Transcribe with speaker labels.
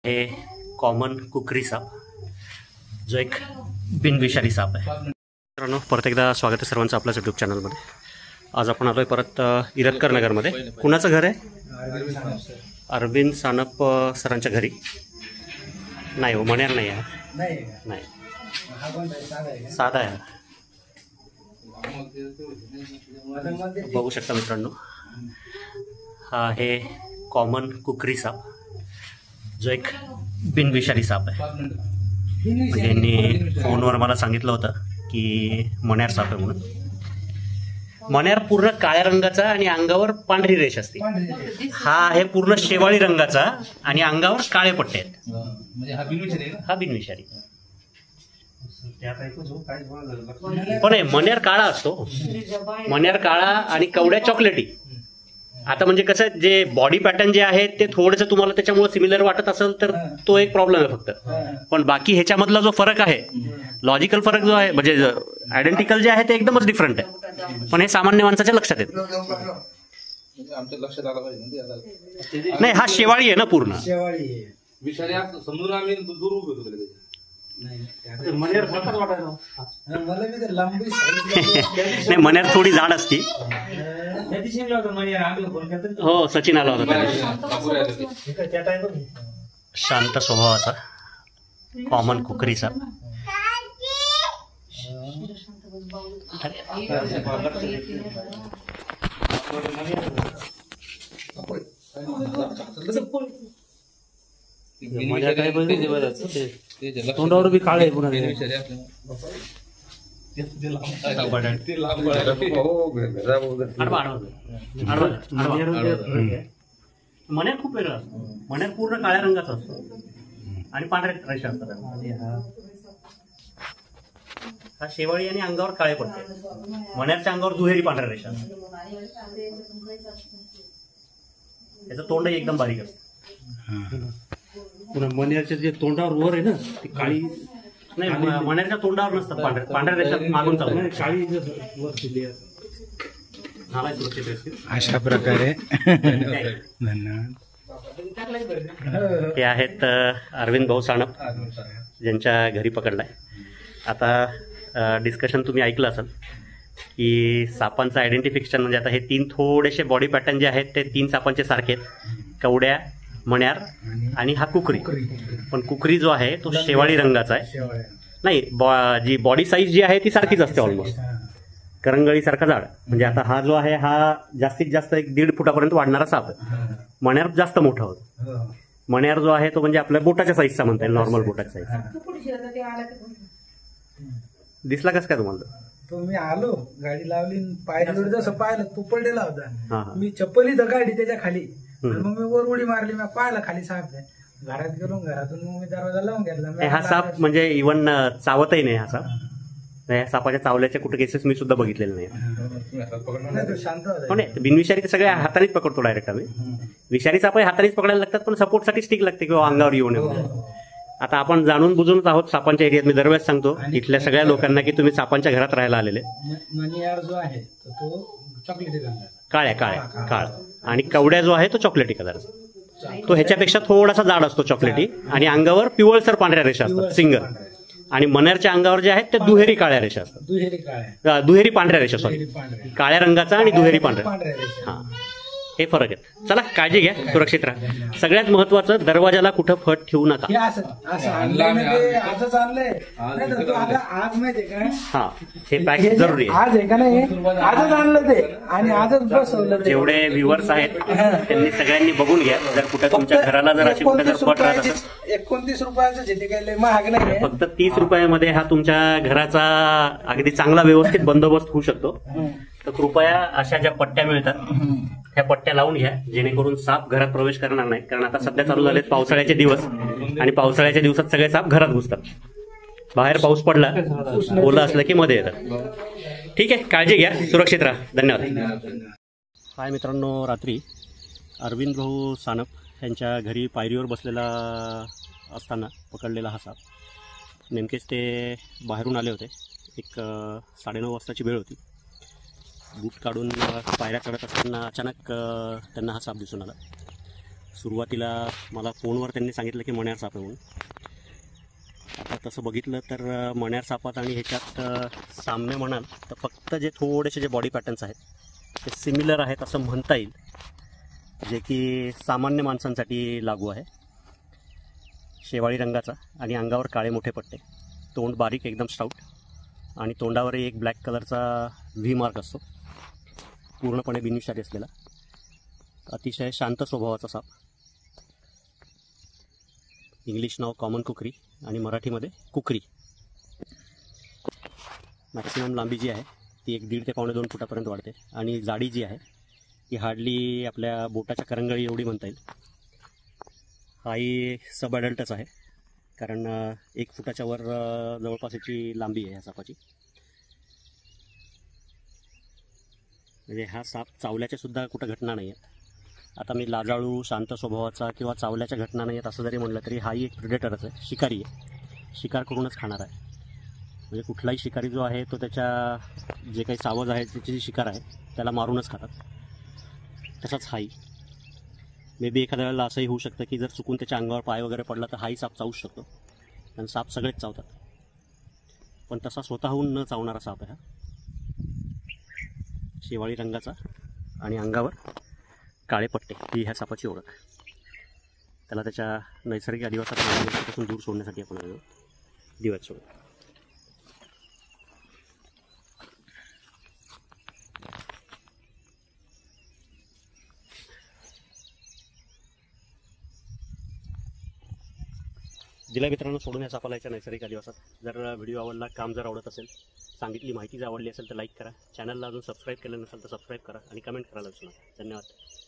Speaker 1: हे कॉमन कुकरी साप जो एक बिनविषारी साप आहे। मित्रांनो, परत एकदा स्वागत आहे सर्वांचं आपल्याच यूट्यूब चॅनलमध्ये। आज आपण आलोय परत इरतकर नगरमध्ये। कुणाचं घर आहे? अरविंद सानप सरांच्या घरी। नाही हो, मण्यार नाही आहे, नाही साधा आहे। बघू शकता मित्रांनो, हा आहे कॉमन कुकरी साप जो एक बिनविषारी साप आहे। म्हणजे यांनी फोनवर मला सांगितलं होतं की मण्यार साप आहे म्हणून। मण्यार पूर्ण काळ्या रंगाचा आणि अंगावर पांढरी रेष असते। हा आहे पूर्ण शेवाळी रंगाचा आणि अंगावर काळे पट्टे आहेत। हा बिनविषारी पण आहे। मण्यार काळा असतो, मण्यार काळा आणि कवड्या चॉकलेटी। आता म्हणजे कसं, जे बॉडी पॅटर्न जे आहे ते थोडंसं तुम्हाला त्याच्यामुळे सिमिलर वाटत असेल तर तो एक प्रॉब्लेम आहे फक्त। पण बाकी ह्याच्यामधला जो फरक आहे, लॉजिकल फरक जो आहे, म्हणजे आयडेंटिकल जे आहे ते एकदमच डिफरंट आहे। पण हे सामान्य माणसाच्या लक्षात येत नाही। हा शेवाळी आहे ना, पूर्ण नाही, मण्यार थोडी जाड असती। हो, सचिन आला होता। शांत स्वभावाचा कॉमन कुकरीचा।
Speaker 2: तोंडावर बी काळे पुन्हा
Speaker 1: मण्यार खूप वेगळा असतो। मण्यार पूर्ण काळ्या रंगाचा असतो आणि पांढऱ्या रेषा असतात। हा शेवाळी आणि अंगावर काळे पडते। मण्यारच्या अंगावर दुहेरी पांढऱ्या रेषा असतात। याचं तोंड एकदम बारीक असतं।
Speaker 2: पुन्हा मण्यारच्या जे तोंडावर वर आहे ना ती काळी
Speaker 1: नाही, मण्यारच्या तोंडावर नसतात पांढऱ्या रेषा मागून चालू
Speaker 2: काळी वर दिली
Speaker 3: अशा प्रकारे।
Speaker 1: हे आहेत अरविंद भाऊ सानप, ज्यांच्या घरी पकडलाय। आता डिस्कशन तुम्ही ऐकलं असेल की सापांचं आयडेंटिफिकेशन, म्हणजे आता हे तीन थोडेसे बॉडी पॅटर्न जे आहेत ते तीन सापांचे सारखे आहेत। कवड्या, मण्यार आणि हा कुकरी। पण कुकरी जो आहे तो शेवाळी रंगाचा आहे। नाही, जी बॉडी साईज जी आहे ती सारखीच असते ऑलमोस्ट, करंगळी सारखा जाड। म्हणजे आता हा जो आहे हा जास्तीत जास्त 1.5 फुटापर्यंत वाढणारा साप आहे। मण्यार जास्त मोठा होतो। मण्यार जो आहे तो म्हणजे आपल्या बोटाच्या साईजचा म्हणता येईल, नॉर्मल बोटाच्या साईजचा। दिसला कसं काय तुम्हाला?
Speaker 3: तो मी आलो, गाडी लावली, पायरीवर जसं पाहिलं तो पडलेला होता। मी चप्पल इथं गाडी त्याच्या खाली, मग मी वर उडी मारली, मी पाहिला खाली साप आहे। घरात गेलो, घरातून मग मी दरवाजा लावून घेतला।
Speaker 1: हा साप म्हणजे इव्हन चावतही नाही। हा साप, या सापाच्या चावल्याच्या कुठे केसेस मी सुद्धा बघितलेले नाही।
Speaker 3: शांत
Speaker 1: पण बिनविषारी तर सगळ्या हातानेच पकडतो डायरेक्ट आम्ही। विषारी साप हातानेच पकडायला लागतात, पण सपोर्टसाठी स्टिक लागते किंवा अंगावर येऊ नये। आता आपण जाणून बुजूनच आहोत सापांच्या एरियात। मी दरवेळेस सांगतो इथल्या सगळ्या लोकांना की तुम्ही सापांच्या घरात राहायला आलेले।
Speaker 3: मण्यार जो आहे तो चॉकलेटी
Speaker 1: काळ्या काळ आणि कवड्या जो आहे तो चॉकलेटी कलरचा। तो ह्याच्यापेक्षा थोडासा जाड असतो चॉकलेटी, आणि अंगावर पिवळसर पांढऱ्या रेषा असतात सिंगल। आणि मण्यारच्या अंगावर जे आहेत ते दुहेरी काळ्या रेषा असतात, दुहेरी पांढऱ्या रेषा, सॉरी, काळ्या रंगाचा आणि दुहेरी पांढऱ्या। हा, हे फरक आहे। चला, काळजी घ्या, सुरक्षित राहा। सगळ्यात महत्वाचं, दरवाजाला कुठं फट ठेवू नका। हा, हे पॅकेज जरुरी आहे।
Speaker 3: आज आहे का नाही, आजच आणलं ते आणि आजच बसवलं।
Speaker 1: जेवढे व्ह्युअर्स आहेत त्यांनी सगळ्यांनी बघून घ्या। जर कुठे तुमच्या घराला जर अशी कुठे जर फट राहत असेल,
Speaker 3: 29 रुपयाचं जे काही महाग नाही,
Speaker 1: फक्त 30 रुपयामध्ये हा तुमच्या घराचा अगदी चांगला व्यवस्थित बंदोबस्त होऊ शकतो। तर कृपया अशा ज्या पट्ट्या मिळतात ह्या पट्ट्या लावून घ्या, जेणेकरून साप घरात प्रवेश करणार नाही। कारण आता सध्या चालू झालेत पावसाळ्याचे दिवस, आणि पावसाळ्याच्या दिवसात सगळे साप घरात घुसतात। बाहेर पाऊस पडला, ओलं असलं की मध्ये येतात। ठीक आहे, काळजी घ्या, सुरक्षित राहा, धन्यवाद। हाय मित्रांनो, रात्री अरविंद भाऊ सानप यांच्या घरी पायरीवर बसलेला असताना पकडलेला हा साप। नेमकेच ते बाहेरून आले होते। एक 9:30 वाजताची वेळ होती। बूट काढून पायऱ्या चढत असताना अचानक त्यांना हा साप दिसून आला। सुरुवातीला मला फोनवर त्यांनी सांगितलं की मण्यार साप आहे म्हणून. आता तसं बघितलं तर मण्यार सापात आणि ह्याच्यात साम्य म्हणाल तर फक्त जे थोडेसे जे बॉडी पॅटर्न्स आहेत ते सिमिलर आहेत असं म्हणता येईल, जे की सामान्य माणसांसाठी लागू आहे. शेवाळी रंगाचा आणि अंगावर काळे मोठे पट्टे, तोंड बारीक एकदम स्टाउट आणि तोंडावरही एक ब्लॅक कलरचा व्ही मार्क असतो, पूर्णपणे बिनविषारी असलेला, अतिशय शांत स्वभावाचा साप. इंग्लिश नाव कॉमन कुकरी आणि मराठीमध्ये कुकरी. मॅक्सिमम लांबी जी आहे ती 1.5 ते 1.25 फुटापर्यंत वाढते आणि जाडी जी आहे ती हार्डली आपल्या बोटाच्या करंगळी एवढी म्हणता येईल. हाही सब ॲडल्टच आहे, कारण 1 फुटाच्या वर जवळपास याची लांबी आहे ह्या सापाची. म्हणजे हा साप चावल्याच्या सुद्धा कुठं घटना नाही आहेत. आता मी लाजाळू शांत स्वभावाचा किंवा चावल्याच्या घटना नाही आहेत असं जरी म्हटलं तरी हाही एक प्रेडेटरच आहे, शिकारी आहे, शिकार करूनच खाणार आहे. म्हणजे कुठलाही शिकारी जो आहे तो त्याच्या जे काही सावज आहे त्याची जी शिकार आहे त्याला मारूनच खातात. तसाच हाही मे बी एखाद्या वेळेला असंही होऊ शकतं की जर चुकून त्याच्या अंगावर पाय वगैरे पडला तर हाही साप चावूच शकतो, आणि साप सगळेच चावतात, पण तसा स्वतःहून न चावणारा साप आहे हा. शेवाळी रंगाचा आणि अंगावर काळे पट्टे ही ह्या सापाची ओळख. त्याला त्याच्या नैसर्गिक अधिवासापासून दूर सोडण्यासाठी आपण दिव्यात सोडू. दिला मित्रांनो सोडून या सापाला याच्या नैसर्गिक अधिवासात. जर व्हिडिओ आवडला, काम जर आवडत असेल, सांगितली माहिती जर आवडली असेल तर लाईक करा. चॅनलला अजून सबस्क्राईब केलं नसेल तर सबस्क्राईब करा आणि कमेंट करायला विसरू नका. धन्यवाद.